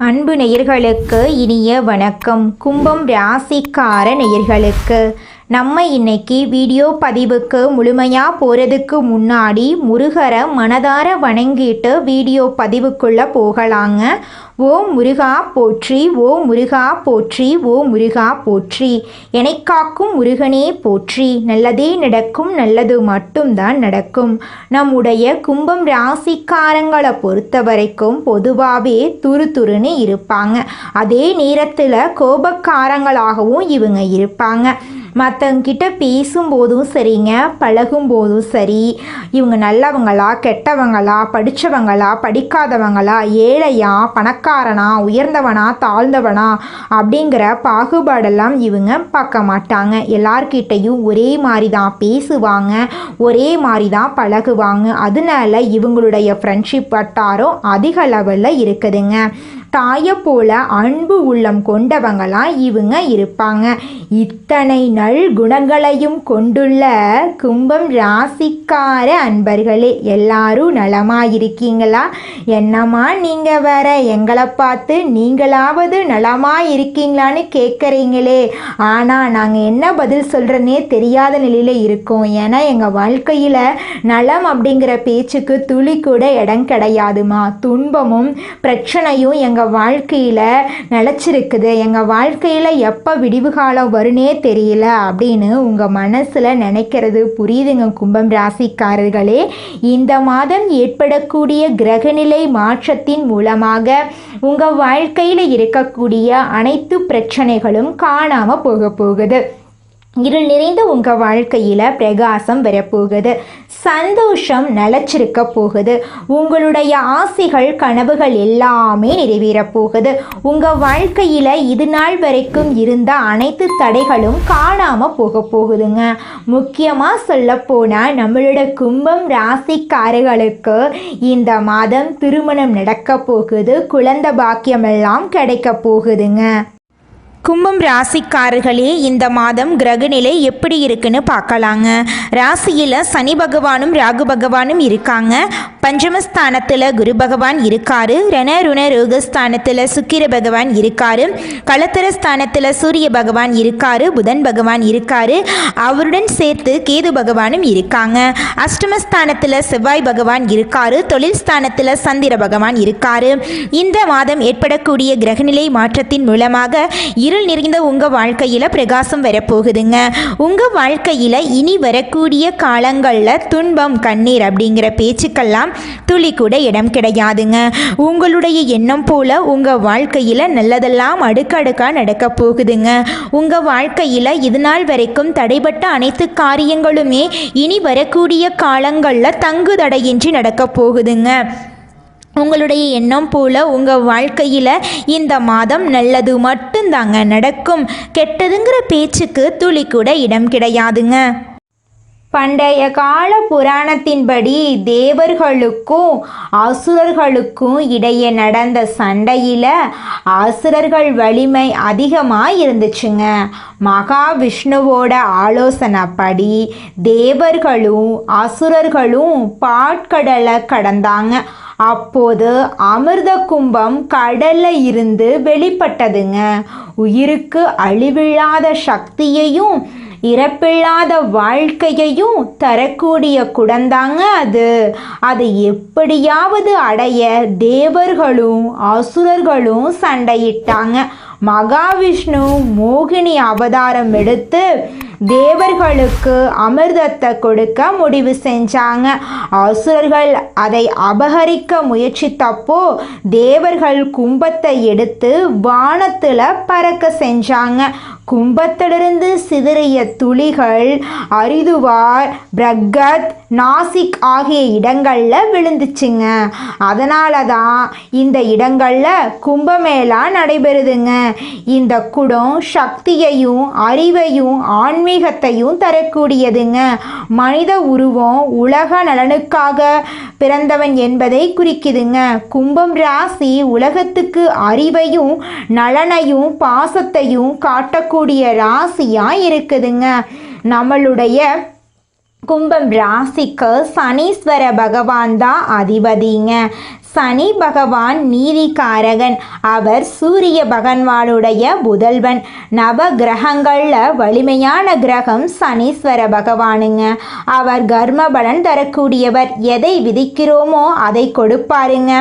அன்பு நேயர்களுக்கு இனிய வணக்கம். கும்பம் ராசிக்கார நேயர்களுக்கு நம்ம இன்னைக்கு வீடியோ பதிவுக்கு முழுமையாக போகிறதுக்கு முன்னாடி முருகரை மனதார வணங்கிட்டு வீடியோ பதிவுக்குள்ளே போகலாங்க. ஓ முருகா போற்றி, ஓ முருகா போற்றி, ஓ முருகா போற்றி, என்னை காக்கும் முருகனே போற்றி. நல்லதே நடக்கும், நல்லது மட்டும்தான் நடக்கும். நம்முடைய கும்பம் ராசிக்காரங்களை பொறுத்த வரைக்கும் பொதுவாகவே துருதுருன்னு இருப்பாங்க. அதே நேரத்தில் கோபக்காரங்களாகவும் இவங்க இருப்பாங்க. மற்றவங்கிட்ட பேசும்போதும் சரிங்க, பழகும்போதும் சரி, இவங்க நல்லவங்களா கெட்டவங்களா, படித்தவங்களா படிக்காதவங்களா, ஏழையா பணக்காரனா, உயர்ந்தவனா தாழ்ந்தவனா அப்படிங்கிற பாகுபாடெல்லாம் இவங்க பார்க்க மாட்டாங்க. எல்லார்கிட்டையும் ஒரே மாதிரி தான் பேசுவாங்க, ஒரே மாதிரி தான் பழகுவாங்க. அதனால இவங்களுடைய ஃப்ரெண்ட்ஷிப் வட்டாரம் அதிக லெவலில் இருக்குதுங்க. தாயை போல அன்பு உள்ளம் கொண்டவங்களாம் இவங்க இருப்பாங்க. இத்தனை நல் குணங்களையும் கொண்டுள்ள கும்பம் ராசிக்கார அன்பர்களே, எல்லாரும் நலமாயிருக்கீங்களா? என்னம்மா நீங்கள் வேற எங்களை பார்த்து நீங்களாவது நலமாயிருக்கீங்களான்னு கேட்குறீங்களே. ஆனால் நாங்கள் என்ன பதில் சொல்கிறேன்னே தெரியாத நிலையில் இருக்கோம். ஏன்னா எங்கள் வாழ்க்கையில் நலம் அப்படிங்கிற பேச்சுக்கு துளி கூட இடம் கிடையாதுமா. துன்பமும் பிரச்சனையும் எங்கள் வாழ்க்கையில் நிலச்சிருக்குது. எங்கள் வாழ்க்கையில் எப்போ விடிவு காலம் வருனே தெரியல அப்படின்னு உங்கள் மனசில் நினைக்கிறது புரியுதுங்க கும்பம் ராசிக்காரர்களே. இந்த மாதம் ஏற்படக்கூடிய கிரகநிலை மாற்றத்தின் மூலமாக உங்கள் வாழ்க்கையில் இருக்கக்கூடிய அனைத்து பிரச்சனைகளும் காணாமல் போகுது. இருள் நிறைந்த உங்கள் வாழ்க்கையில் பிரகாசம் வரப்போகுது. சந்தோஷம் நிலச்சிருக்க போகுது. உங்களுடைய ஆசைகள் கனவுகள் எல்லாமே நிறைவேறப் போகுது. உங்கள் வாழ்க்கையில் இது நாள் வரைக்கும் இருந்த அனைத்து தடைகளும் காணாமல் போகுதுங்க. முக்கியமாக சொல்லப்போனால் நம்மளோட கும்பம் ராசிக்காரர்களுக்கு இந்த மாதம் திருமணம் நடக்க போகுது. குழந்தை பாக்கியமெல்லாம் கிடைக்க போகுதுங்க. கும்பம் ராசிக்காரர்களே, இந்த மாதம் கிரகநிலை எப்படி இருக்குன்னு பார்க்கலாங்க. ராசியில் சனி பகவானும் ராகு பகவானும் இருக்காங்க. பஞ்சமஸ்தானத்தில் குரு பகவான் இருக்காரு. ரணருண ரோகஸ்தானத்தில் சுக்கிர பகவான் இருக்காரு. களத்திர ஸ்தானத்தில் சூரிய பகவான் இருக்காரு. புதன் பகவான் இருக்காரு. அவருடன் சேர்த்து கேது பகவானும் இருக்காங்க. அஷ்டமஸ்தானத்தில் செவ்வாய் பகவான் இருக்காரு. தொழில் ஸ்தானத்தில் சந்திர பகவான் இருக்காரு. இந்த மாதம் ஏற்படக்கூடிய கிரகநிலை மாற்றத்தின் மூலமாக இருள் நிறைந்த உங்கள் வாழ்க்கையில் பிரகாசம் வரப்போகுதுங்க. உங்கள் வாழ்க்கையில் இனி வரக்கூடிய காலங்களில் துன்பம் கண்ணீர் அப்படிங்கிற பேச்சுக்கெல்லாம் துளி கூட இடம் கிடையாதுங்க. உங்களுடைய எண்ணம் போல உங்கள் வாழ்க்கையில் நல்லதெல்லாம் அடுக்கடுக்காக நடக்க போகுதுங்க. உங்கள் வாழ்க்கையில் இது நாள் வரைக்கும் தடைபட்ட அனைத்து காரியங்களுமே இனி வரக்கூடிய காலங்களில் தங்கு தடையின்றி நடக்க போகுதுங்க. உங்களுடைய எண்ணம் போல உங்கள் வாழ்க்கையில் இந்த மாதம் நல்லது மட்டும்தாங்க நடக்கும். கெட்டதுங்கிற பேச்சுக்கு துளி கூட இடம் கிடையாதுங்க. பண்டைய கால புராணத்தின்படி தேவர்களுக்கும் அசுரர்களுக்கும் இடையே நடந்த சண்டையில் அசுரர்கள் வலிமை அதிகமாக இருந்துச்சுங்க. மகாவிஷ்ணுவோட ஆலோசனைப்படி தேவர்களும் அசுரர்களும் பாட்கடலை கடந்தாங்க. அப்போது அமிர்த கும்பம் கடல்ல இருந்து வெளிப்பட்டதுங்க. உயிருக்கு அழிவில்லாத சக்தியையும் இறப்பில்லாத வாழ்க்கையையும் தரக்கூடிய குடந்தாங்க அது எப்படியாவது அடைய தேவர்களும் அசுரர்களும் சண்டையிட்டாங்க. மகாவிஷ்ணு மோகினி அவதாரம் எடுத்து தேவர்களுக்கு அமிர்தத்தை கொடுக்க முடிவு செஞ்சாங்க. அசுரர்கள் அதை அபகரிக்க முயற்சித்தப்போ தேவர்கள் கும்பத்தை எடுத்து வானத்தில் பறக்க செஞ்சாங்க. கும்பத்திலிருந்து சிதறிய துளிகள் அரிதுவார், பிரகத், நாசிக் ஆகிய இடங்களில் விழுந்துச்சுங்க. அதனால தான் இந்த இடங்களில் கும்பமேளா நடைபெறுதுங்க. இந்த குடம் சக்தியையும் அறிவையும் ஆன்மீகத்தையும் தரக்கூடியதுங்க. மனித உருவம் உலக நலனுக்காக பிறந்தவன் என்பதை குறிக்குதுங்க. கும்பம் ராசி உலகத்துக்கு அறிவையும் நலனையும் பாசத்தையும் காட்டக்கூடிய ராசியாக இருக்குதுங்க. நம்மளுடைய கும்பம் ராசிக்கு சனீஸ்வர பகவான் தான் அதிபதிங்க. சனி பகவான் நீதிகாரகன். அவர் சூரிய பகவானுடைய புதல்வன். நவ கிரகங்களில் வலிமையான கிரகம் சனீஸ்வர பகவானுங்க. அவர் கர்ம பலன் தரக்கூடியவர். எதை விதிக்கிறோமோ அதை கொடுப்பாருங்க.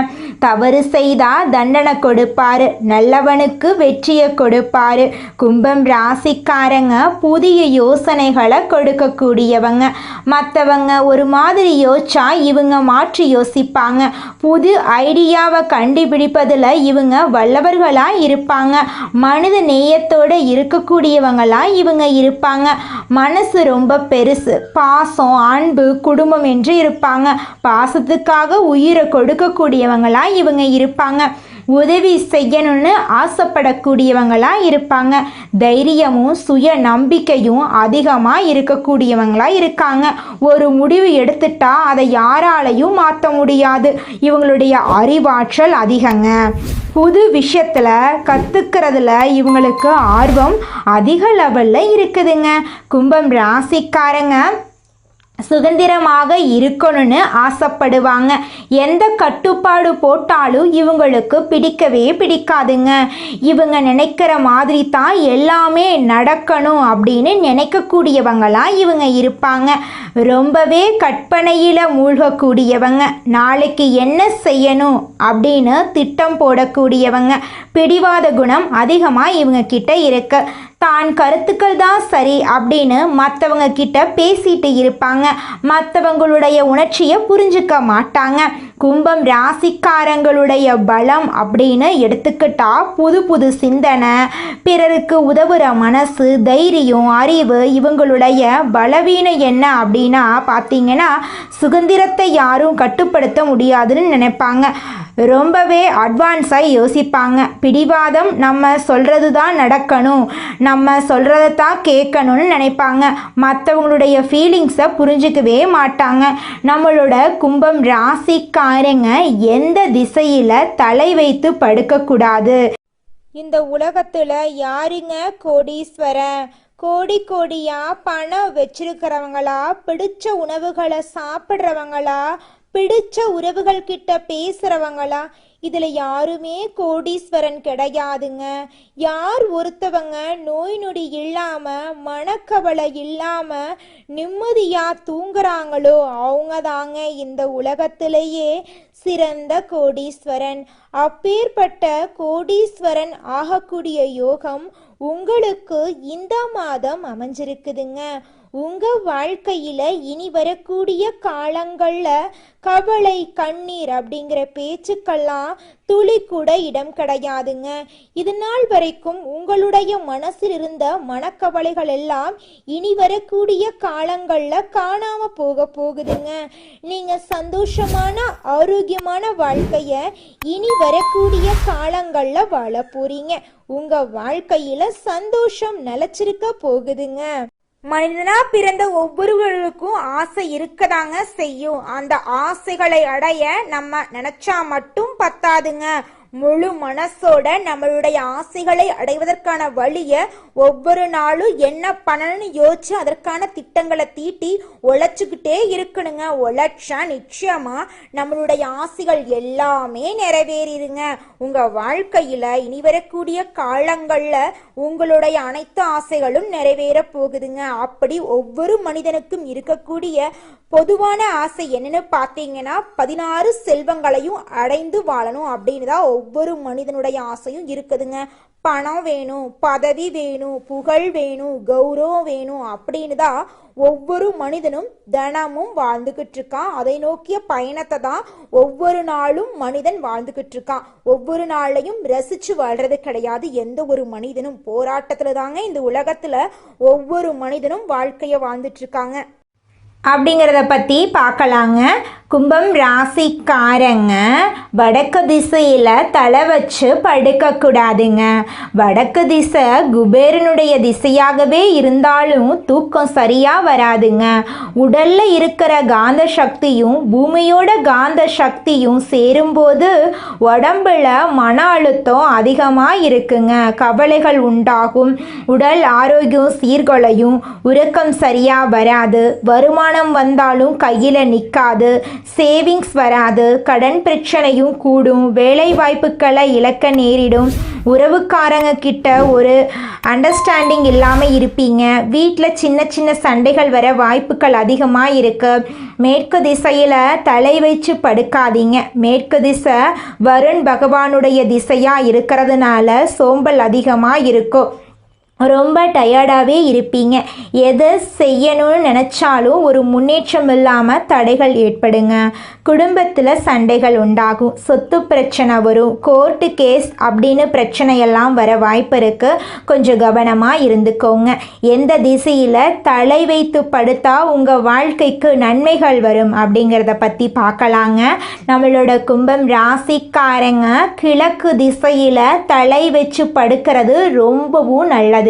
தவறு செய்தால் தண்டனை கொடுப்பாரு. நல்லவனுக்கு வெற்றியை கொடுப்பாரு. கும்பம் ராசிக்காரங்க புதிய யோசனைகளை கொடுக்கக்கூடியவங்க. மற்றவங்க ஒரு மாதிரி யோசிச்சா இவங்க மாற்றி யோசிப்பாங்க. புது ஐடியாவை கண்டுபிடிப்பதில் இவங்க வல்லவர்களாக இருப்பாங்க. மனித நேயத்தோடு இருக்கக்கூடியவங்களாக இவங்க இருப்பாங்க. மனசு ரொம்ப பெருசு. பாசம், அன்பு, குடும்பம் என்று இருப்பாங்க. பாசத்துக்காக உயிரை கொடுக்கக்கூடியவங்களாக இவங்க இருப்பாங்க. உதவி செய்யணும்னு ஆசைப்படக்கூடியவங்களாக இருப்பாங்க. தைரியமும் சுய நம்பிக்கையும் அதிகமாக இருக்கக்கூடியவங்களாக இருக்காங்க. ஒரு முடிவு எடுத்துட்டா அதை யாராலையும் மாற்ற முடியாது. இவங்களுடைய அறிவாற்றல் அதிகங்க. புது விஷயத்தில் கற்றுக்கிறதுல இவங்களுக்கு ஆர்வம் அதிக லெவலில் இருக்குதுங்க. கும்பம் ராசிக்காரங்க சுதந்திரமாக இருக்கணும்னு ஆசைப்படுவாங்க. எந்த கட்டுப்பாடு போட்டாலும் இவங்களுக்கு பிடிக்கவே பிடிக்காதுங்க. இவங்க நினைக்கிற மாதிரி தான் எல்லாமே நடக்கணும் அப்படின்னு நினைக்கக்கூடியவங்களாம் இவங்க இருப்பாங்க. ரொம்பவே கற்பனையில் மூழ்கக்கூடியவங்க. நாளைக்கு என்ன செய்யணும் அப்படின்னு திட்டம் போடக்கூடியவங்க. பிடிவாத குணம் அதிகமாக இவங்க கிட்ட இருக்கு. தான் கருத்துக்கள் தான் சரி அப்படின்னு மற்றவங்க கிட்ட பேசிட்டு இருப்பாங்க. மற்றவங்களுடைய உணர்ச்சியை புரிஞ்சுக்க மாட்டாங்க. கும்பம் ராசிக்காரங்களுடைய பலம் அப்படின்னு எடுத்துக்கிட்டா புது புது சிந்தனை, பிறருக்கு உதவுற மனசு, தைரியம், அறிவு. இவங்களுடைய பலவீனம் என்ன அப்படின்னா பார்த்தீங்கன்னா சுதந்திரத்தை யாரும் கட்டுப்படுத்த முடியாதுன்னு நினைப்பாங்க. ரொம்பவே அட்வான்ஸாக யோசிப்பாங்க. பிடிவாதம், நம்ம சொல்கிறது தான் நடக்கணும், நம்ம சொல்கிறத தான் கேட்கணும்னு நினைப்பாங்க. மற்றவங்களுடைய ஃபீலிங்ஸை புரிஞ்சிக்கவே மாட்டாங்க. நம்மளோட கும்பம் ராசிக்காரங்க எந்த திசையில் தலை வைத்து படுக்கக்கூடாது. இந்த உலகத்தில் யாருங்க கோடீஸ்வரன்? கோடி கோடியா பணம் வச்சிருக்கிறவங்களா, பிடிச்ச உணவுகளை சாப்பிட்றவங்களா, பிடிச்ச உறவுகள் கிட்ட பேசுறவங்களா? இதுல யாருமே கோடீஸ்வரன் கிடையாதுங்க. யார் ஒருத்தவங்க நோய் நொடி இல்லாம, மனக்கவலை இல்லாம நிம்மதியா தூங்குறாங்களோ அவங்க தாங்க இந்த உலகத்திலேயே சிறந்த கோடீஸ்வரன். அப்பேற்பட்ட கோடீஸ்வரன் ஆகக்கூடிய யோகம் உங்களுக்கு இந்த மாதம் அமைஞ்சிருக்குதுங்க. உங்க வாழ்க்கையில இனி வரக்கூடிய காலங்கள்ல கவலை, கண்ணீர் அப்படிங்கிற பேச்சுக்கெல்லாம் துளி கூட இடம் கிடையாதுங்க. இது நாள் வரைக்கும் உங்களுடைய மனசில் இருந்த மனக்கவலைகள் எல்லாம் இனி வரக்கூடிய காலங்கள்ல காணாம போகுதுங்க. நீங்க சந்தோஷமான ஆரோக்கியமான வாழ்க்கைய இனி வரக்கூடிய காலங்கள்ல வாழ போறீங்க. உங்க வாழ்க்கையில சந்தோஷம் நிலைச்சிருக்க போகுதுங்க. மனிதனா பிறந்த ஒவ்வொருவருக்கும் ஆசை இருக்கதாங்க செய்யும். அந்த ஆசைகளை அடைய நம்ம நினைச்சா மட்டும் பத்தாதுங்க. முழு மனசோட நம்மளுடைய ஆசைகளை அடைவதற்கான வழியை ஒவ்வொரு நாளும் என்ன பண்ணணும்னு யோசிச்சு அதற்கான திட்டங்களை தீட்டி உழைச்சிக்கிட்டே இருக்கணுங்க. உழைச்சா நிச்சயமா நம்மளுடைய ஆசைகள் எல்லாமே நிறைவேறிடுங்க. உங்க வாழ்க்கையில இனி வரக்கூடிய காலங்கள்ல உங்களுடைய அனைத்து ஆசைகளும் நிறைவேற போகுதுங்க. அப்படி ஒவ்வொரு மனிதனுக்கும் இருக்கக்கூடிய பொதுவான ஆசை என்னன்னு பார்த்தீங்கன்னா 16 செல்வங்களையும் அடைந்து வாழணும் அப்படின்னு தான் ஒவ்வொரு மனிதனுடைய ஆசையும் இருக்குதுங்க. பணம் வேணும், பதவி வேணும், புகழ் வேணும், கௌரவம் வேணும் அப்படின்னு தான் ஒவ்வொரு மனிதனும் தினமும் வாழ்ந்துகிட்டு இருக்கான். அதை நோக்கிய பயணத்தை தான் ஒவ்வொரு நாளும் மனிதன் வாழ்ந்துகிட்டு இருக்கான். ஒவ்வொரு நாளையும் ரசிச்சு வாழ்றது கிடையாது எந்த ஒரு மனிதனும். போராட்டத்துல தாங்க இந்த உலகத்துல ஒவ்வொரு மனிதனும் வாழ்க்கைய வாழ்ந்துட்டு இருக்காங்க. அப்படிங்கிறத பற்றி பார்க்கலாங்க. கும்பம் ராசிக்காரங்க வடக்கு திசையில் தலை வச்சு படுக்கக்கூடாதுங்க. வடக்கு திசை குபேரனுடைய திசையாகவே இருந்தாலும் தூக்கம் சரியாக வராதுங்க. உடலில் இருக்கிற காந்த சக்தியும் பூமியோட காந்த சக்தியும் சேரும்போது உடம்புல மன அழுத்தம் அதிகமாக இருக்குங்க. கவலைகள் உண்டாகும். உடல் ஆரோக்கியம் சீர்குலையும். உறக்கம் சரியாக வராது. வருமானம் வருமானம் வந்தாலும் கையில் நிற்காது, சேவிங்ஸ் வராது, கடன் பிரச்சனையும் கூடும், வேலை வாய்ப்புகளை இழக்க நேரிடும், உறவுக்காரங்க கிட்ட ஒரு அண்டர்ஸ்டாண்டிங் இல்லாமல் இருப்பீங்க, வீட்டில் சின்ன சின்ன சண்டைகள் வர வாய்ப்புகள் அதிகமாக இருக்கு. மேற்கு திசையில் தலை வச்சு படுக்காதீங்க. மேற்கு திசை வருண் பகவானுடைய திசையாக இருக்கிறதுனால சோம்பல் அதிகமாக இருக்கும். ரொம்ப டயர்டாகவே இருப்பீங்க. எதை செய்யணும்னு நினச்சாலும் ஒரு முன்னேற்றம் இல்லாமல் தடைகள் ஏற்படுங்க. குடும்பத்தில் சண்டைகள் உண்டாகும், சொத்து பிரச்சனை வரும், கோர்ட்டு கேஸ் அப்படின்னு பிரச்சனையெல்லாம் வர வாய்ப்பு இருக்குது. கொஞ்சம் கவனமாக இருந்துக்கோங்க. எந்த திசையில் தலை வைத்து படுத்தா உங்கள் வாழ்க்கைக்கு நன்மைகள் வரும் அப்படிங்கிறத பற்றி பார்க்கலாங்க. நம்மளோட கும்பம் ராசிக்காரங்க கிழக்கு திசையில் தலை வச்சு படுக்கிறது ரொம்பவும் நல்லது.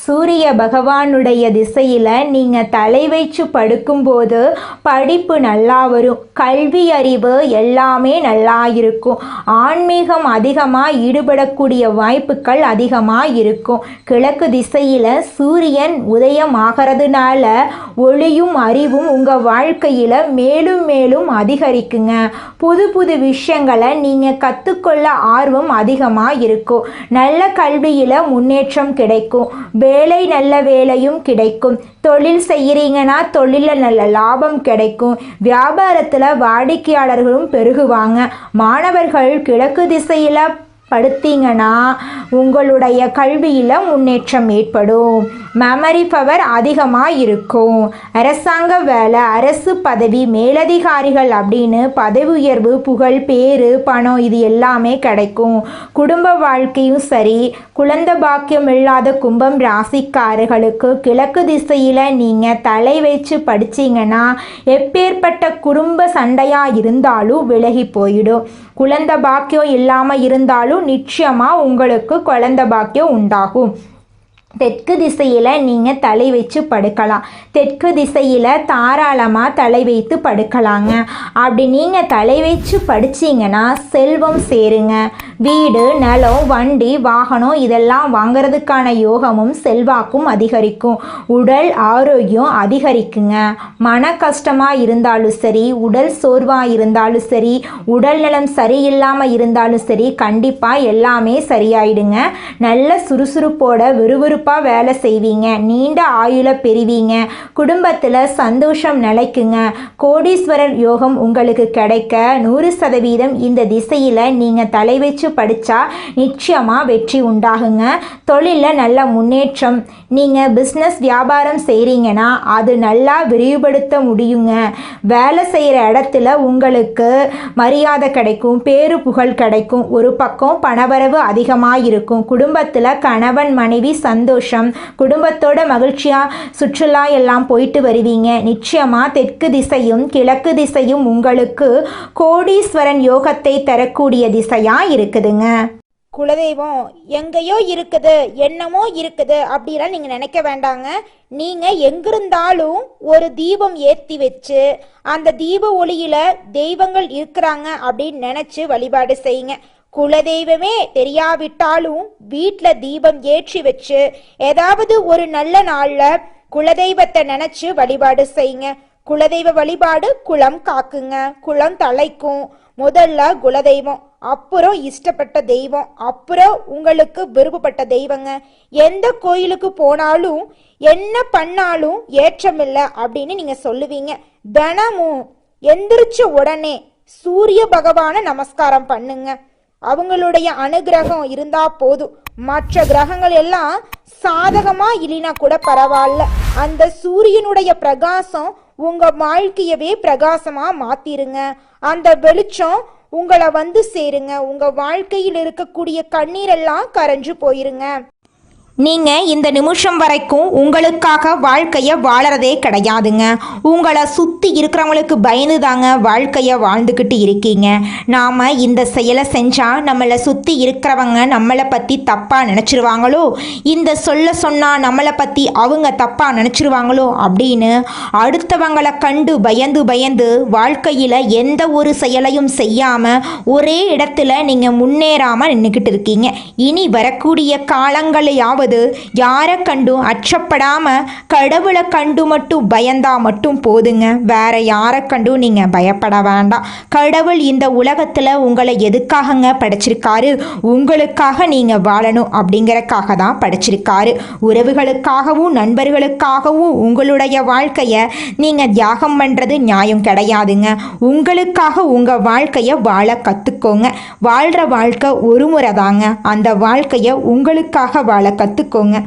சூரிய பகவானுடைய திசையில் நீங்கள் தலை வைச்சு படுக்கும்போது படிப்பு நல்லா வரும், கல்வி அறிவு எல்லாமே நல்லா இருக்கும், ஆன்மீகம் அதிகமாக ஈடுபடக்கூடிய வாய்ப்புகள் அதிகமாக இருக்கும். கிழக்கு திசையில் சூரியன் உதயம் ஆகிறதுனால ஒளியும் அறிவும் உங்கள் வாழ்க்கையில் மேலும் மேலும் அதிகரிக்குங்க. புது புது விஷயங்களை நீங்கள் கற்றுக்கொள்ள ஆர்வம் அதிகமாக இருக்கும். நல்ல கல்வியில் முன்னேற்றம் கிடைக்கும், வேலை நல்ல வேலையும் கிடைக்கும். தொழில் செய்கிறீங்கன்னா தொழிலில் நல்ல லாபம் கிடைக்கும். வியாபாரத்தில் வாடிக்கையாளர்களும் பெருகுவாங்க. மாணவர்கள் கிழக்கு திசையில் படுத்தீங்கன்னா உங்களுடைய கல்வியில் முன்னேற்றம் ஏற்படும். மெமரி பவர் அதிகமாக இருக்கும். அரசாங்க வேலை, அரசு பதவி, மேலதிகாரிகள் அப்படின்னு பதவி உயர்வு, புகழ், பேரு, பணம் இது எல்லாமே கிடைக்கும். குடும்ப வாழ்க்கையும் சரி. குழந்தை பாக்கியம் இல்லாத கும்பம் ராசிக்காரர்களுக்கு கிழக்கு திசையில் நீங்கள் தலை வச்சு படிச்சிங்கன்னா எப்பேற்பட்ட குடும்ப சண்டையாக இருந்தாலும் விலகி போயிடும். குழந்தை பாக்கியம் இல்லாமல் இருந்தாலும் நிச்சயமாக உங்களுக்கு குழந்தை பாக்கியம் உண்டாகும். தெற்கு திசையில் நீங்கள் தலை வச்சு படுக்கலாம். தெற்கு திசையில் தாராளமாக தலை வைத்து படுக்கலாங்க. அப்படி நீங்கள் தலை வச்சு படிச்சிங்கன்னா செல்வம் சேருங்க. வீடு, நிலம், வண்டி, வாகனம் இதெல்லாம் வாங்கிறதுக்கான யோகமும் செல்வாக்கும் அதிகரிக்கும். உடல் ஆரோக்கியம் அதிகரிக்குங்க. மன கஷ்டமாக இருந்தாலும் சரி, உடல் சோர்வாக இருந்தாலும் சரி, உடல் நலம் சரியில்லாமல் இருந்தாலும் சரி, கண்டிப்பாக எல்லாமே சரியாயிடுங்க. நல்ல சுறுசுறுப்போட விறுவிறுப்பாக வேலை செய்வீங்க. நீண்ட ஆயுள பெறுவீங்க. குடும்பத்தில் சந்தோஷம் நிலைக்குங்க. கோடீஸ்வரர் யோகம் உங்களுக்கு கிடைக்க 100% இந்த திசையில் நீங்கள் தலை வச்சு படித்தா நிச்சயமாக வெற்றி உண்டாகுங்க. தொழிலில் நல்ல முன்னேற்றம். நீங்கள் பிஸ்னஸ் வியாபாரம் செய்கிறீங்கன்னா அது நல்லா விரிவுபடுத்த முடியுங்க. வேலை செய்கிற இடத்துல உங்களுக்கு மரியாதை கிடைக்கும், பேரு புகழ் கிடைக்கும். ஒரு பக்கம் பணவரவு அதிகமாக இருக்கும். குடும்பத்தில் கணவன் மனைவி சந்தோஷம், குடும்பத்தோட மகிழ்ச்சியாக சுற்றுலா எல்லாம் போயிட்டு வருவீங்க. நிச்சயமாக தெற்கு திசையும் கிழக்கு திசையும் உங்களுக்கு கோடீஸ்வரன் யோகத்தை தரக்கூடிய திசையாக இருக்குதுங்க. குலதெய்வம் எங்கேயோ இருக்குது, என்னமோ இருக்குது அப்படிலாம் நீங்கள் நினைக்க வேண்டாங்க. நீங்கள் எங்கிருந்தாலும் ஒரு தீபம் ஏற்றி வச்சு அந்த தீப ஒளியில் தெய்வங்கள் இருக்கிறாங்க அப்படின்னு நினச்சி வழிபாடு செய்யுங்க. குலதெய்வமே தெரியாவிட்டாலும் வீட்டில் தீபம் ஏற்றி வச்சு ஏதாவது ஒரு நல்ல நாளில் குலதெய்வத்தை நினச்சி வழிபாடு செய்யுங்க. குலதெய்வ வழிபாடு குலம் காக்குங்க, குலம் தலைக்கும். முதல்ல குலதெய்வம், அப்புறம் இஷ்டப்பட்ட தெய்வம், அப்புறம் உங்களுக்கு விருப்பப்பட்ட தெய்வங்க. எந்த கோயிலுக்கு போனாலும் என்ன பண்ணாலும் ஏற்றமில்லை அப்படின்னு நீங்க சொல்லுவீங்க. தினமும் எந்திரிச்ச உடனே சூரிய பகவானை நமஸ்காரம் பண்ணுங்க. அவங்களுடைய அனுகிரகம் இருந்தா போதும். மற்ற கிரகங்கள் எல்லாம் சாதகமா இல்லைனா கூட பரவாயில்ல, அந்த சூரியனுடைய பிரகாசம் உங்க வாழ்க்கையவே பிரகாசமா மாத்திருங்க. அந்த வெளிச்சம் உங்களை வந்து சேருங்க. உங்க வாழ்க்கையில் இருக்கக்கூடிய கண்ணீரெல்லாம் கரைஞ்சு போயிருங்க. நீங்கள் இந்த நிமிஷம் வரைக்கும் உங்களுக்காக வாழ்க்கையை வாழறதே கிடையாதுங்க. உங்களை சுற்றி இருக்கிறவங்களுக்கு பயந்து தாங்க வாழ்க்கையை வாழ்ந்துக்கிட்டு இருக்கீங்க. நாம் இந்த செயலை செஞ்சால் நம்மளை சுற்றி இருக்கிறவங்க நம்மளை பற்றி தப்பாக நினச்சிருவாங்களோ, இந்த சொன்னால் நம்மளை பற்றி அவங்க தப்பாக நினச்சிருவாங்களோ அப்படின்னு அடுத்தவங்களை கண்டு பயந்து பயந்து வாழ்க்கையில் எந்த ஒரு செயலையும் செய்யாமல் ஒரே இடத்துல நீங்கள் முன்னேறாமல் நின்றுக்கிட்டு இருக்கீங்க. இனி வரக்கூடிய காலங்களையாவது அதாவது யாரை கண்டும் அச்சப்படாமல் கடவுளை கண்டு மட்டும் பயந்தா மட்டும் போதுங்க. வேற யாரை கண்டும் நீங்கள் பயப்பட வேண்டாம். கடவுள் இந்த உலகத்தில் உங்களை எதுக்காகங்க படைச்சிருக்காரு? உங்களுக்காக நீங்கள் வாழணும் அப்படிங்கிறக்காக தான் படைச்சிருக்காரு. உறவுகளுக்காகவும் நண்பர்களுக்காகவும் உங்களுடைய வாழ்க்கையை நீங்கள் தியாகம் பண்ணுறது நியாயம் கிடையாதுங்க. உங்களுக்காக உங்கள் வாழ்க்கையை வாழ கற்றுக்கோங்க. வாழ்கிற வாழ்க்கை ஒரு முறை தாங்க. அந்த வாழ்க்கையை உங்களுக்காக வாழ கற்றுக்கோங்க.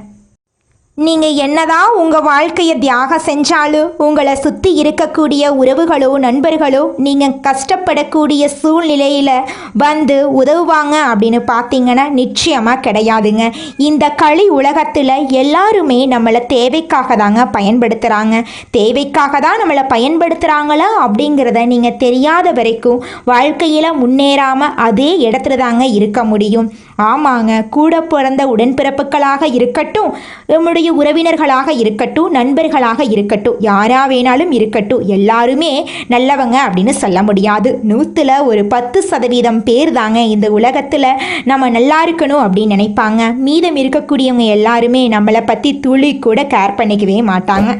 நீங்கள் என்னதான் உங்கள் வாழ்க்கையை தியாகம் செஞ்சாலும் உங்களை சுற்றி இருக்கக்கூடிய உறவுகளோ நண்பர்களோ நீங்கள் கஷ்டப்படக்கூடிய சூழ்நிலையில் வந்து உதவுவாங்க அப்படின்னு பார்த்தீங்கன்னா நிச்சயமாக கிடையாதுங்க. இந்த களி உலகத்தில் எல்லாருமே நம்மளை தேவைக்காக தாங்க பயன்படுத்துகிறாங்க. தேவைக்காக தான் நம்மளை பயன்படுத்துகிறாங்களா அப்படிங்கிறத நீங்கள் தெரியாத வரைக்கும் வாழ்க்கையில் முன்னேறாமல் அதே இடத்துல தாங்க இருக்க முடியும். ஆமாங்க, கூட பிறந்த உடன்பிறப்புகளாக இருக்கட்டும், நம்முடைய உறவினர்களாக இருக்கட்டும், நண்பர்களாக இருக்கட்டும், யாரா வேணாலும் இருக்கட்டும், எல்லாருமே நல்லவங்க அப்படின்னு சொல்ல முடியாது. 100ல் ஒரு 10% பேர் தாங்க இந்த உலகத்தில் நம்ம நல்லா இருக்கணும் அப்படின்னு நினைப்பாங்க. மீதம் இருக்கக்கூடியவங்க எல்லாருமே நம்மளை பற்றி துளி கூட கேர் பண்ணிக்கவே மாட்டாங்க.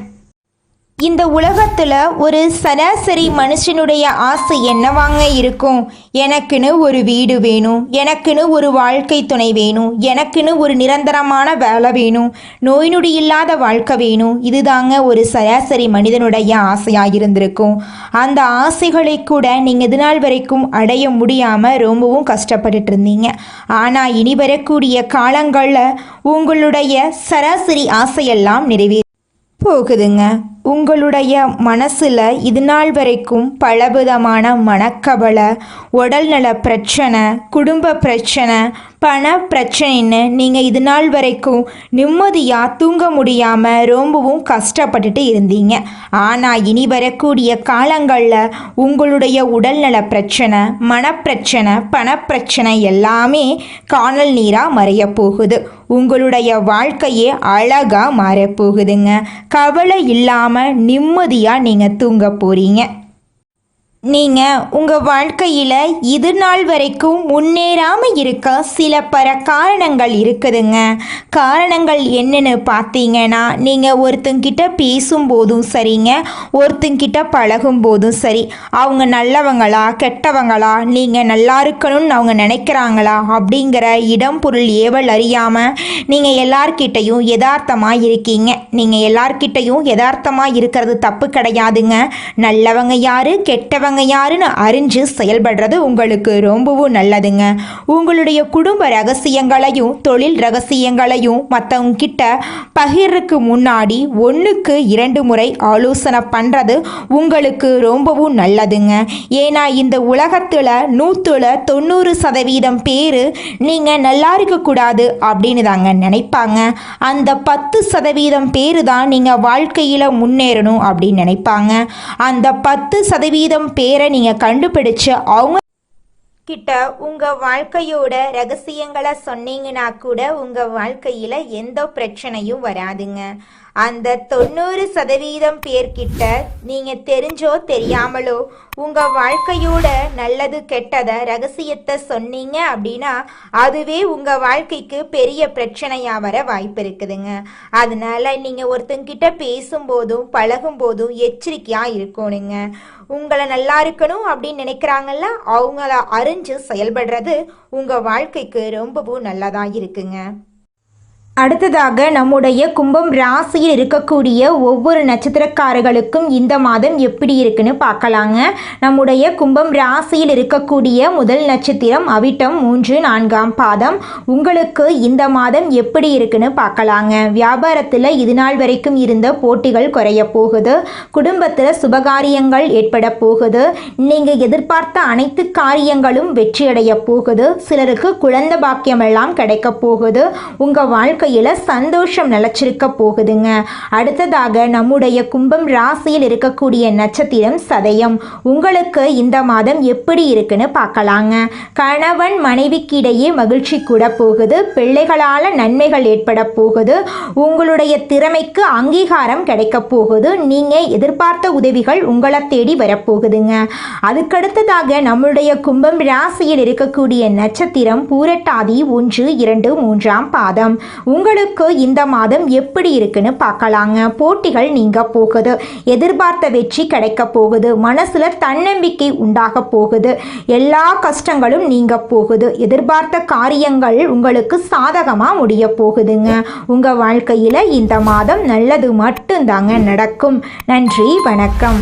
இந்த உலகத்தில் ஒரு சராசரி மனுஷனுடைய ஆசை என்னவாங்க இருக்கும்? எனக்குன்னு ஒரு வீடு வேணும், எனக்குன்னு ஒரு வாழ்க்கை துணை வேணும், எனக்குன்னு ஒரு நிரந்தரமான வேலை வேணும், நோய் நொடி இல்லாத வாழ்க்கை வேணும். இதுதாங்க ஒரு சராசரி மனிதனுடைய ஆசையாக இருந்திருக்கும். அந்த ஆசைகளை கூட நீங்கள் இது நாள் வரைக்கும் அடைய முடியாமல் ரொம்பவும் கஷ்டப்பட்டுட்டு இருந்தீங்க. ஆனால் இனி வரக்கூடிய காலங்களில் உங்களுடைய சராசரி ஆசையெல்லாம் போகுதுங்க. உங்களுடைய மனசில் இது நாள் வரைக்கும் பலவிதமான மனக்கவலை, உடல்நல பிரச்சனை, குடும்ப பிரச்சனை, பண பிரச்சனைன்னு நீங்கள் இது நாள் வரைக்கும் நிம்மதியாக தூங்க முடியாமல் ரொம்பவும் கஷ்டப்பட்டுட்டு இருந்தீங்க. ஆனால் இனி வரக்கூடிய காலங்களில் உங்களுடைய உடல்நல பிரச்சனை, மனப்பிரச்சனை, பணப்பிரச்சனை எல்லாமே காணல் நீராக மறைய போகுது. உங்களுடைய வாழ்க்கையே அழகாக மாறப்போகுதுங்க. கவலை இல்லாமல் நிம்மதியாக நீங்கள் தூங்க போகிறீங்க. நீங்கள் உங்கள் வாழ்க்கையில் இது நாள் வரைக்கும் முன்னேறாமல் இருக்க சில காரணங்கள் இருக்குதுங்க. காரணங்கள் என்னென்னு பார்த்தீங்கன்னா, நீங்கள் ஒருத்தங்கிட்ட பேசும்போதும் சரிங்க, ஒருத்தங்கிட்ட பழகும் போதும் சரி, அவங்க நல்லவங்களா கெட்டவங்களா, நீங்கள் நல்லா இருக்கணும்னு அவங்க நினைக்கிறாங்களா அப்படிங்கிற இடம் பொருள் ஏவல் அறியாமல் நீங்கள் எல்லார்கிட்டையும் யதார்த்தமாக இருக்கீங்க. நீங்கள் எல்லார்கிட்டையும் யதார்த்தமாக இருக்கிறது தப்பு கிடையாதுங்க. நல்லவங்க யார் கெட்டவங்க யாருன்னு அறிஞ்சு செயல்படுறது உங்களுக்கு ரொம்பவும் நல்லதுங்க. உங்களுடைய குடும்ப ரகசியங்களையும் தொழில் ரகசியங்களையும் மற்றவங்க கிட்ட பகிர்றதுக்கு முன்னாடி 1க்கு 2 முறை ஆலோசனை பண்ணுறது உங்களுக்கு ரொம்பவும் நல்லதுங்க. ஏன்னா இந்த உலகத்தில் 100ல் 90% பேர் நீங்கள் நல்லா இருக்கக்கூடாது அப்படின்னு தாங்க நினைப்பாங்க. அந்த 10% பேர் தான் நீங்கள் வாழ்க்கையில் முன்னேறணும் அப்படின்னு நினைப்பாங்க. அந்த 10% பேரை நீங்கள் கண்டுபிடிச்சு அவங்க கிட்ட உங்கள் வாழ்க்கையோட ரகசியங்களை சொன்னீங்கன்னா கூட உங்கள் வாழ்க்கையில் எந்த பிரச்சனையும் வராதுங்க. அந்த 90% பேர்கிட்ட நீங்கள் தெரிஞ்சோ தெரியாமலோ உங்கள் வாழ்க்கையோட நல்லது கெட்டதை ரகசியத்தை சொன்னீங்க அப்படின்னா அதுவே உங்கள் வாழ்க்கைக்கு பெரிய பிரச்சனையாக வர வாய்ப்பு இருக்குதுங்க. அதனால நீங்கள் ஒருத்தங்கிட்ட பேசும்போதும் பழகும்போதும் எச்சரிக்கையாக இருக்கணுங்க. உங்களை நல்லா இருக்கணும் அப்படின்னு நினைக்கிறாங்கல்ல, அவங்கள அறிஞ்சு செயல்படுறது உங்கள் வாழ்க்கைக்கு ரொம்பவும் நல்லதாக இருக்குங்க. அடுத்ததாக நம்முடைய கும்பம் ராசியில் இருக்கக்கூடிய ஒவ்வொரு நட்சத்திரக்காரர்களுக்கும் இந்த மாதம் எப்படி இருக்குன்னு பார்க்கலாங்க. நம்முடைய கும்பம் ராசியில் இருக்கக்கூடிய முதல் நட்சத்திரம் அவிட்டம் 3, 4ஆம் பாதம். உங்களுக்கு இந்த மாதம் எப்படி இருக்குன்னு பார்க்கலாங்க. வியாபாரத்தில் இது நாள் வரைக்கும் இருந்த போட்டிகள் குறைய போகுது. குடும்பத்தில் சுபகாரியங்கள் ஏற்பட போகுது. நீங்கள் எதிர்பார்த்த அனைத்து காரியங்களும் வெற்றியடைய போகுது. சிலருக்கு குழந்தை பாக்கியம் எல்லாம் கிடைக்க போகுது. உங்கள் வாழ்க்கையில் சந்தோஷம் நிலச்சிருக்க போகுதுங்க. அடுத்ததாக நம்முடைய கும்பம் ராசியில் இருக்கக்கூடிய நட்சத்திரம் சதயம். உங்களுக்கு இந்த மாதம் எப்படி இருக்குன்னு பார்க்கலாங்க. கணவன் மனைவிக்கு இடையே மகிழ்ச்சி கூட போகுது. பிள்ளைகளால் நன்மைகள் ஏற்பட போகுது. உங்களுடைய திறமைக்கு அங்கீகாரம் கிடைக்க போகுது. நீங்கள் எதிர்பார்த்த உதவிகள் உங்களை தேடி வரப்போகுதுங்க. அதுக்கடுத்ததாக நம்முடைய கும்பம் ராசியில் இருக்கக்கூடிய நட்சத்திரம் பூரட்டாதி 1, 2, 3ஆம் பாதம். உங்களுக்கு இந்த மாதம் எப்படி இருக்குன்னு பார்க்கலாங்க. போட்டிகள் நீங்க போகுது, எதிர்பார்த்த வெற்றி கிடைக்க போகுது, மனசுல தன்னம்பிக்கை உண்டாக போகுது, எல்லா கஷ்டங்களும் நீங்க போகுது, எதிர்பார்த்த காரியங்கள் உங்களுக்கு சாதகமா முடிய போகுதுங்க. உங்க வாழ்க்கையில இந்த மாதம் நல்லது மட்டும்தாங்க நடக்கும். நன்றி, வணக்கம்.